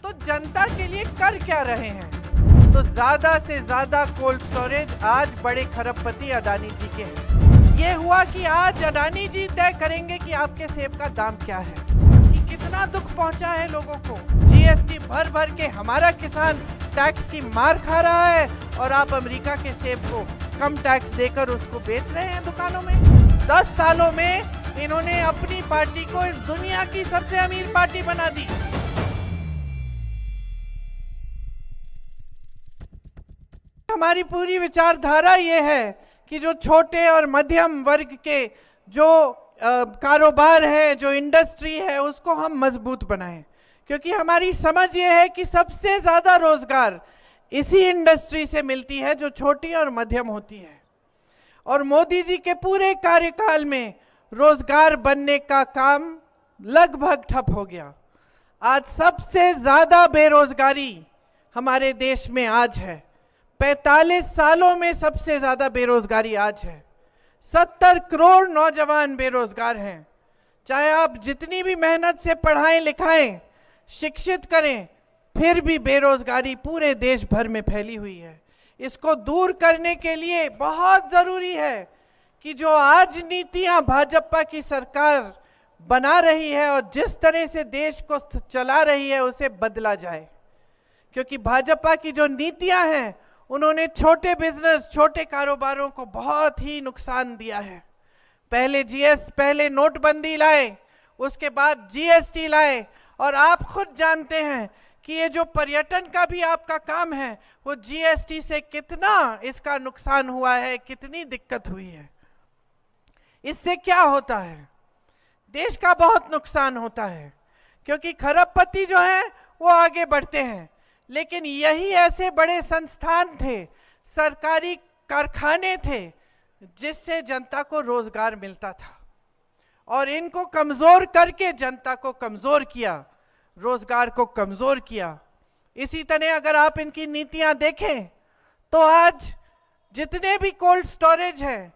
तो जनता के लिए कर क्या रहे हैं? तो ज्यादा से ज्यादा कोल्ड स्टोरेज आज बड़े खरबपति अडानी जी के हैं। ये हुआ कि आज अडानी जी तय करेंगे कि आपके सेब का दाम क्या है, कि कितना दुख पहुंचा है लोगों को। जीएसटी भर भर के हमारा किसान टैक्स की मार खा रहा है और आप अमेरिका के सेब को कम टैक्स देकर उसको बेच रहे हैं दुकानों में। 10 सालों में इन्होंने अपनी पार्टी को इस दुनिया की सबसे अमीर पार्टी बना दी। हमारी पूरी विचारधारा ये है कि जो छोटे और मध्यम वर्ग के जो कारोबार है, जो इंडस्ट्री है, उसको हम मजबूत बनाएं, क्योंकि हमारी समझ ये है कि सबसे ज्यादा रोजगार इसी इंडस्ट्री से मिलती है जो छोटी और मध्यम होती है। और मोदी जी के पूरे कार्यकाल में रोजगार बनने का काम लगभग ठप हो गया। आज सबसे ज्यादा बेरोजगारी हमारे देश में आज है। 45 सालों में सबसे ज्यादा बेरोजगारी आज है। 70 करोड़ नौजवान बेरोजगार हैं। चाहे आप जितनी भी मेहनत से पढ़ाएं लिखाएं, शिक्षित करें, फिर भी बेरोजगारी पूरे देश भर में फैली हुई है। इसको दूर करने के लिए बहुत जरूरी है कि जो आज नीतियां भाजपा की सरकार बना रही है और जिस तरह से देश को चला रही है उसे बदला जाए, क्योंकि भाजपा की जो नीतियां हैं उन्होंने छोटे बिजनेस, छोटे कारोबारों को बहुत ही नुकसान दिया है। पहले नोटबंदी लाए, उसके बाद जीएसटी लाए, और आप खुद जानते हैं कि ये जो पर्यटन का भी आपका काम है वो जीएसटी से कितना इसका नुकसान हुआ है, कितनी दिक्कत हुई है। इससे क्या होता है? देश का बहुत नुकसान होता है, क्योंकि खरबपति जो हैं वो आगे बढ़ते हैं, लेकिन यही ऐसे बड़े संस्थान थे, सरकारी कारखाने थे, जिससे जनता को रोजगार मिलता था, और इनको कमजोर करके जनता को कमजोर किया, रोजगार को कमजोर किया। इसी तरह अगर आप इनकी नीतियां देखें तो आज जितने भी कोल्ड स्टोरेज हैं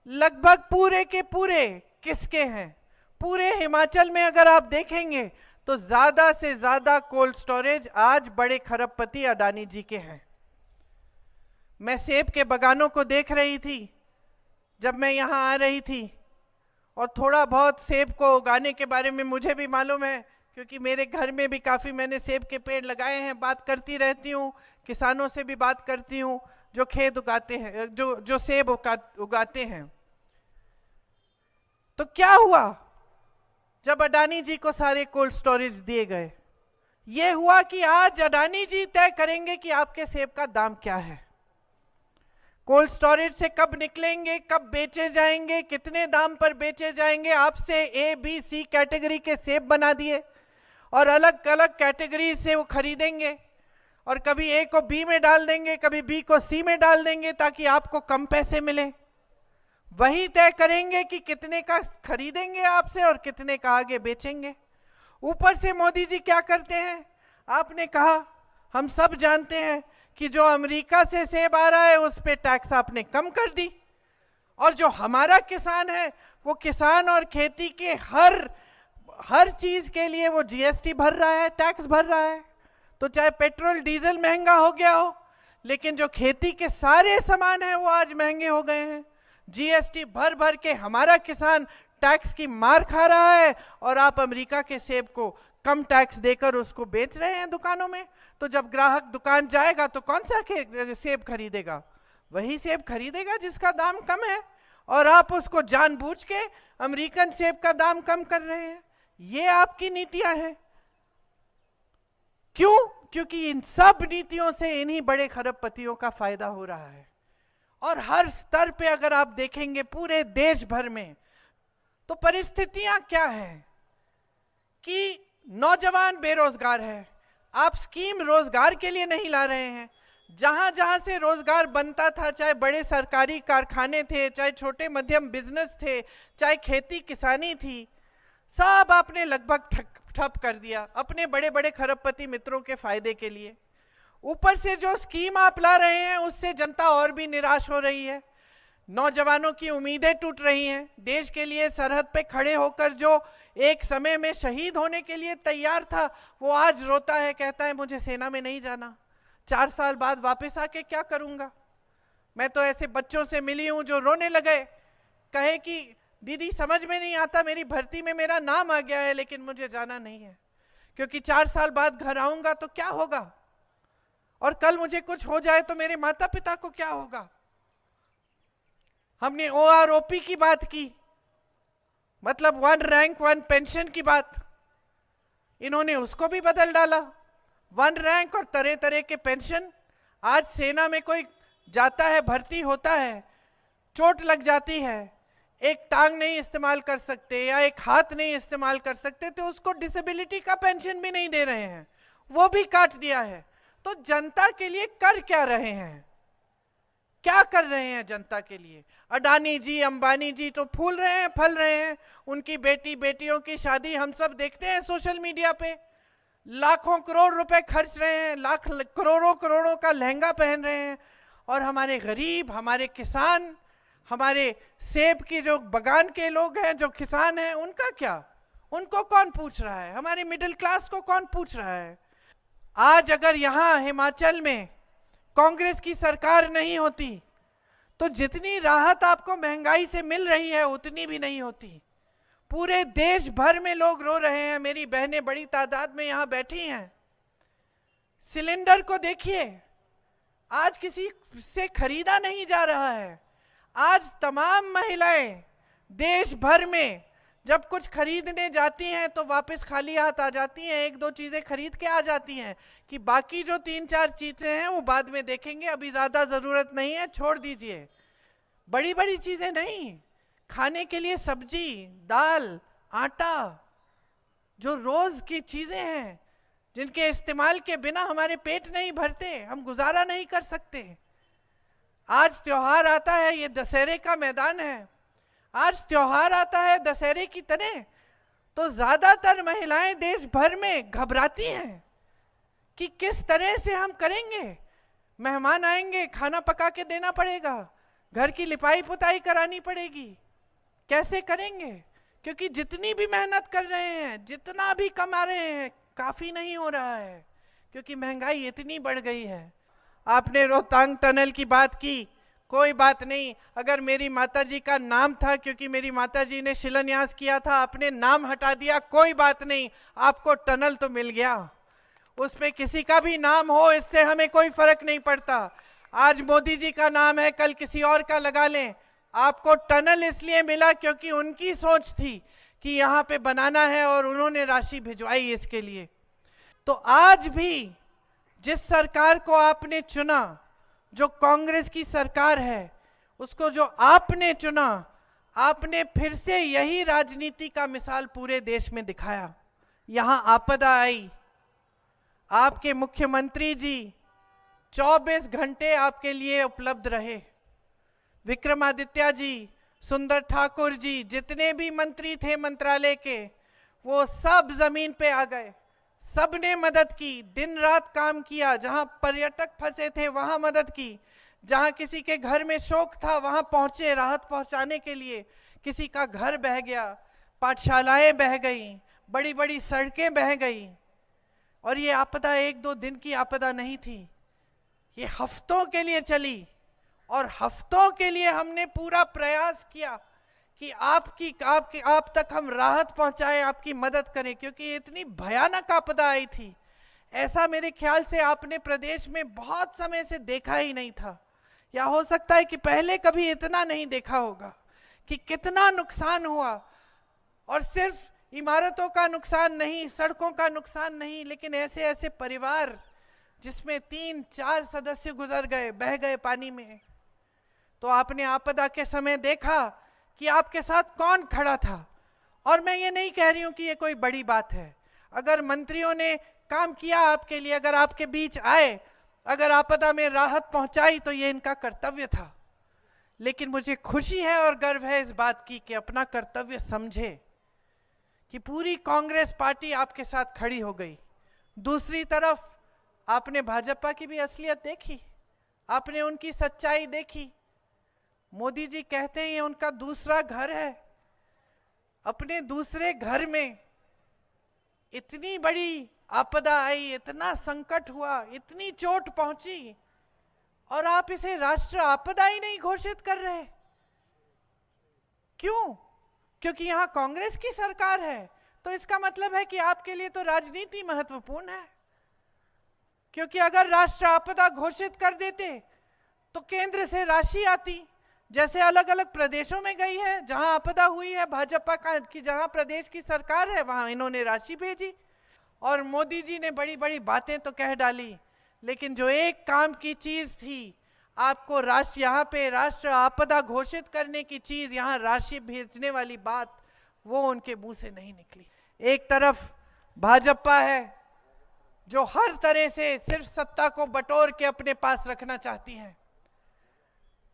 लगभग पूरे के पूरे किसके हैं? पूरे हिमाचल में अगर आप देखेंगे तो ज्यादा से ज्यादा कोल्ड स्टोरेज आज बड़े खरबपति अडानी जी के हैं। मैं सेब के बागानों को देख रही थी जब मैं यहाँ आ रही थी, और थोड़ा बहुत सेब को उगाने के बारे में मुझे भी मालूम है, क्योंकि मेरे घर में भी काफ़ी मैंने सेब के पेड़ लगाए हैं। बात करती रहती हूँ, किसानों से भी बात करती हूँ जो खेत उगाते हैं, जो सेब उगाते हैं। तो क्या हुआ जब अडानी जी को सारे कोल्ड स्टोरेज दिए गए? ये हुआ कि आज अडानी जी तय करेंगे कि आपके सेब का दाम क्या है, कोल्ड स्टोरेज से कब निकलेंगे, कब बेचे जाएंगे, कितने दाम पर बेचे जाएंगे। आपसे ए बी सी कैटेगरी के सेब बना दिए और अलग अलग कैटेगरी से वो खरीदेंगे, और कभी ए को बी में डाल देंगे, कभी बी को सी में डाल देंगे ताकि आपको कम पैसे मिले। वही तय करेंगे कि कितने का खरीदेंगे आपसे और कितने का आगे बेचेंगे। ऊपर से मोदी जी क्या करते हैं? आपने कहा, हम सब जानते हैं कि जो अमेरिका से सेब आ रहा है उस पे टैक्स आपने कम कर दी, और जो हमारा किसान है वो किसान और खेती के हर चीज के लिए वो जीएसटी भर रहा है, टैक्स भर रहा है। तो चाहे पेट्रोल डीजल महंगा हो गया हो, लेकिन जो खेती के सारे सामान हैं वो आज महंगे हो गए हैं। जीएसटी भर भर के हमारा किसान टैक्स की मार खा रहा है और आप अमेरिका के सेब को कम टैक्स देकर उसको बेच रहे हैं दुकानों में। तो जब ग्राहक दुकान जाएगा तो कौन सा सेब खरीदेगा? वही सेब खरीदेगा जिसका दाम कम है, और आप उसको जानबूझ के अमेरिकन सेब का दाम कम कर रहे हैं। ये आपकी नीतियां हैं। क्यों? क्योंकि इन सब नीतियों से इन्हीं बड़े खरबपतियों का फायदा हो रहा है। और हर स्तर पे अगर आप देखेंगे पूरे देश भर में, तो परिस्थितियां क्या हैं कि नौजवान बेरोजगार है। आप स्कीम रोजगार के लिए नहीं ला रहे हैं। जहां जहां से रोजगार बनता था, चाहे बड़े सरकारी कारखाने थे, चाहे छोटे मध्यम बिजनेस थे, चाहे खेती किसानी थी, सब आपने लगभग ठप कर दिया अपने बड़े बड़े खरबपति मित्रों के फायदे के लिए। ऊपर से जो स्कीम आप ला रहे हैं उससे जनता और भी निराश हो रही है। नौजवानों की उम्मीदें टूट रही हैं। देश के लिए सरहद पे खड़े होकर जो एक समय में शहीद होने के लिए तैयार था, वो आज रोता है, कहता है मुझे सेना में नहीं जाना, 4 साल बाद वापस आके क्या करूंगा। मैं तो ऐसे बच्चों से मिली हूं जो रोने लगे, कहे कि दीदी समझ में नहीं आता, मेरी भर्ती में मेरा नाम आ गया है लेकिन मुझे जाना नहीं है, क्योंकि 4 साल बाद घर आऊंगा तो क्या होगा, और कल मुझे कुछ हो जाए तो मेरे माता पिता को क्या होगा। हमने OROP की बात की, मतलब 1 रैंक 1 पेंशन की बात, इन्होंने उसको भी बदल डाला। 1 रैंक और तरह तरह के पेंशन। आज सेना में कोई जाता है, भर्ती होता है, चोट लग जाती है, एक टांग नहीं इस्तेमाल कर सकते या एक हाथ नहीं इस्तेमाल कर सकते, तो उसको डिसेबिलिटी का पेंशन भी नहीं दे रहे हैं, वो भी काट दिया है। तो जनता के लिए कर क्या रहे हैं, क्या कर रहे हैं जनता के लिए। अडानी जी, अंबानी जी तो फूल रहे हैं, फल रहे हैं। उनकी बेटियों की शादी हम सब देखते हैं सोशल मीडिया पे, लाखों करोड़ रुपए खर्च रहे हैं, लाख करोड़ों का लहंगा पहन रहे हैं, और हमारे गरीब, हमारे किसान, हमारे सेब की जो बगान के लोग हैं, जो किसान हैं, उनका क्या, उनको कौन पूछ रहा है, हमारे मिडिल क्लास को कौन पूछ रहा है। आज अगर यहाँ हिमाचल में कांग्रेस की सरकार नहीं होती तो जितनी राहत आपको महंगाई से मिल रही है उतनी भी नहीं होती। पूरे देश भर में लोग रो रहे हैं, मेरी बहनें बड़ी तादाद में यहाँ बैठी हैं। सिलेंडर को देखिए, आज किसी से खरीदा नहीं जा रहा है। आज तमाम महिलाएं देश भर में जब कुछ खरीदने जाती हैं तो वापस खाली हाथ आ जाती हैं, 1-2 चीजें खरीद के आ जाती हैं कि बाकी जो 3-4 चीजें हैं वो बाद में देखेंगे, अभी ज्यादा जरूरत नहीं है, छोड़ दीजिए। बड़ी बड़ी चीजें नहीं, खाने के लिए सब्जी, दाल, आटा, जो रोज की चीजें हैं जिनके इस्तेमाल के बिना हमारे पेट नहीं भरते, हम गुजारा नहीं कर सकते। आज त्योहार आता है, ये दशहरे का मैदान है, आज त्योहार आता है दशहरे की तरह, तो ज्यादातर महिलाएं देश भर में घबराती हैं कि किस तरह से हम करेंगे। मेहमान आएंगे, खाना पका के देना पड़ेगा, घर की लिपाई पुताई करानी पड़ेगी, कैसे करेंगे, क्योंकि जितनी भी मेहनत कर रहे हैं, जितना भी कमा रहे हैं, काफी नहीं हो रहा है, क्योंकि महंगाई इतनी बढ़ गई है। आपने रोहतांग टनल की बात की, कोई बात नहीं, अगर मेरी माताजी का नाम था, क्योंकि मेरी माताजी ने शिलान्यास किया था, आपने नाम हटा दिया, कोई बात नहीं, आपको टनल तो मिल गया। उस पे किसी का भी नाम हो, इससे हमें कोई फर्क नहीं पड़ता। आज मोदी जी का नाम है, कल किसी और का लगा लें, आपको टनल इसलिए मिला क्योंकि उनकी सोच थी कि यहाँ पे बनाना है और उन्होंने राशि भिजवाई इसके लिए। तो आज भी जिस सरकार को आपने चुना, जो कांग्रेस की सरकार है, उसको जो आपने चुना, आपने फिर से यही राजनीति का मिसाल पूरे देश में दिखाया। यहां आपदा आई, आपके मुख्यमंत्री जी 24 घंटे आपके लिए उपलब्ध रहे। विक्रमादित्य जी, सुंदर ठाकुर जी, जितने भी मंत्री थे मंत्रालय के, वो सब जमीन पे आ गए, सबने मदद की, दिन रात काम किया। जहां पर्यटक फंसे थे वहां मदद की, जहां किसी के घर में शोक था वहां पहुंचे राहत पहुंचाने के लिए। किसी का घर बह गया, पाठशालाएं बह गई, बड़ी बड़ी सड़कें बह गई। और ये आपदा 1-2 दिन की आपदा नहीं थी, ये हफ्तों के लिए चली, और हफ्तों के लिए हमने पूरा प्रयास किया कि आप तक हम राहत पहुंचाएं, आपकी मदद करें, क्योंकि इतनी भयानक आपदा आई थी। ऐसा मेरे ख्याल से आपने प्रदेश में बहुत समय से देखा ही नहीं था, या हो सकता है कि पहले कभी इतना नहीं देखा होगा कि कितना नुकसान हुआ। और सिर्फ इमारतों का नुकसान नहीं, सड़कों का नुकसान नहीं, लेकिन ऐसे ऐसे परिवार जिसमें 3-4 सदस्य गुजर गए, बह गए पानी में। तो आपने आपदा के समय देखा कि आपके साथ कौन खड़ा था। और मैं ये नहीं कह रही हूं कि ये कोई बड़ी बात है, अगर मंत्रियों ने काम किया आपके लिए, अगर आपके बीच आए, अगर आपदा में राहत पहुंचाई, तो ये इनका कर्तव्य था। लेकिन मुझे खुशी है और गर्व है इस बात की कि अपना कर्तव्य समझे कि पूरी कांग्रेस पार्टी आपके साथ खड़ी हो गई। दूसरी तरफ आपने भाजपा की भी असलियत देखी, आपने उनकी सच्चाई देखी। मोदी जी कहते हैं ये उनका दूसरा घर है। अपने दूसरे घर में इतनी बड़ी आपदा आई, इतना संकट हुआ, इतनी चोट पहुंची, और आप इसे राष्ट्र आपदा ही नहीं घोषित कर रहे। क्यों? क्योंकि यहां कांग्रेस की सरकार है। तो इसका मतलब है कि आपके लिए तो राजनीति महत्वपूर्ण है। क्योंकि अगर राष्ट्र आपदा घोषित कर देते तो केंद्र से राशि आती, जैसे अलग अलग प्रदेशों में गई है। जहां आपदा हुई है भाजपा की, जहां प्रदेश की सरकार है, वहां इन्होंने राशि भेजी। और मोदी जी ने बड़ी बड़ी बातें तो कह डाली, लेकिन जो एक काम की चीज थी, आपको राष्ट्र, यहाँ पे राष्ट्र आपदा घोषित करने की चीज, यहाँ राशि भेजने वाली बात, वो उनके मुंह से नहीं निकली। एक तरफ भाजपा है जो हर तरह से सिर्फ सत्ता को बटोर के अपने पास रखना चाहती है।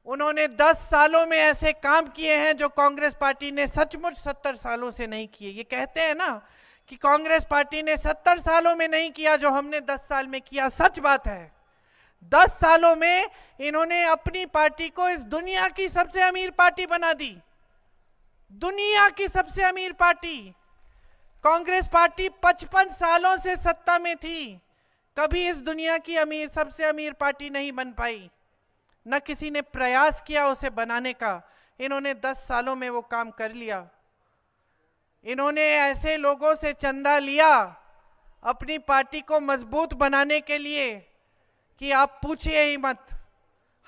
उन्होंने 10 सालों में ऐसे काम किए हैं जो कांग्रेस पार्टी ने सचमुच 70 सालों से नहीं किए। ये कहते हैं ना कि कांग्रेस पार्टी ने 70 सालों में नहीं किया जो हमने 10 साल में किया। सच बात है। 10 सालों में इन्होंने अपनी पार्टी को इस दुनिया की सबसे अमीर पार्टी बना दी। दुनिया की सबसे अमीर पार्टी। कांग्रेस पार्टी 55 सालों से सत्ता में थी, कभी इस दुनिया की सबसे अमीर पार्टी नहीं बन पाई। न किसी ने प्रयास किया उसे बनाने का। इन्होंने 10 सालों में वो काम कर लिया। इन्होंने ऐसे लोगों से चंदा लिया अपनी पार्टी को मजबूत बनाने के लिए कि आप पूछिए ही मत।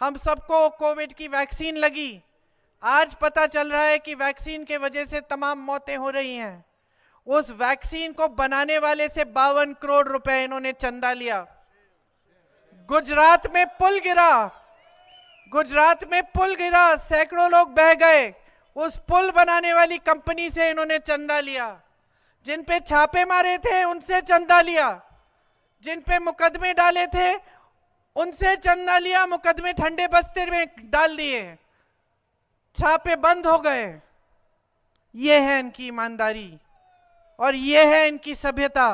हम सबको कोविड की वैक्सीन लगी। आज पता चल रहा है कि वैक्सीन के वजह से तमाम मौतें हो रही हैं। उस वैक्सीन को बनाने वाले से 52 करोड़ रुपए इन्होंने चंदा लिया। गुजरात में पुल गिरा, गुजरात में पुल गिरा, सैकड़ों लोग बह गए। उस पुल बनाने वाली कंपनी से इन्होंने चंदा लिया। जिन पे छापे मारे थे उनसे चंदा लिया। जिन पे मुकदमे डाले थे उनसे चंदा लिया। मुकदमे ठंडे बस्ते में डाल दिए, छापे बंद हो गए। ये है इनकी ईमानदारी और ये है इनकी सभ्यता।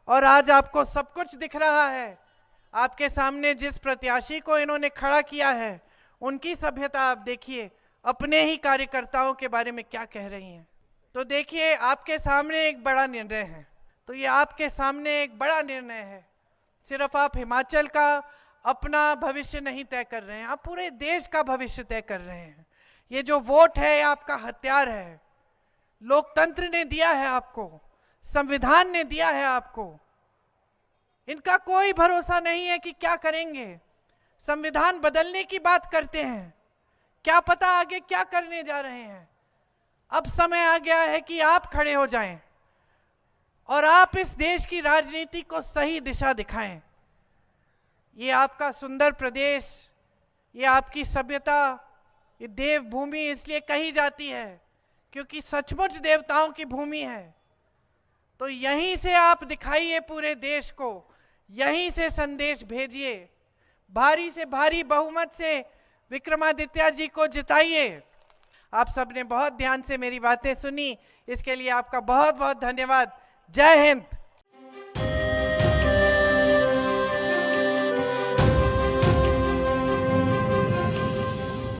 और आज आपको सब कुछ दिख रहा है। आपके सामने जिस प्रत्याशी को इन्होंने खड़ा किया है, उनकी सभ्यता आप देखिए, अपने ही कार्यकर्ताओं के बारे में क्या कह रही हैं। तो देखिए, आपके सामने एक बड़ा निर्णय है। तो ये आपके सामने एक बड़ा निर्णय है। सिर्फ आप हिमाचल का अपना भविष्य नहीं तय कर रहे हैं, आप पूरे देश का भविष्य तय कर रहे हैं। ये जो वोट है आपका हथियार है। लोकतंत्र ने दिया है आपको, संविधान ने दिया है आपको। इनका कोई भरोसा नहीं है कि क्या करेंगे। संविधान बदलने की बात करते हैं, क्या पता आगे क्या करने जा रहे हैं। अब समय आ गया है कि आप खड़े हो जाएं और आप इस देश की राजनीति को सही दिशा दिखाएं। ये आपका सुंदर प्रदेश, ये आपकी सभ्यता, ये देवभूमि इसलिए कही जाती है क्योंकि सचमुच देवताओं की भूमि है। तो यहीं से आप दिखाइए पूरे देश को, यहीं से संदेश भेजिए। भारी से भारी बहुमत से विक्रमादित्य जी को जिताइए। आप सबने बहुत ध्यान से मेरी बातें सुनी, इसके लिए आपका बहुत बहुत धन्यवाद। जय हिंद।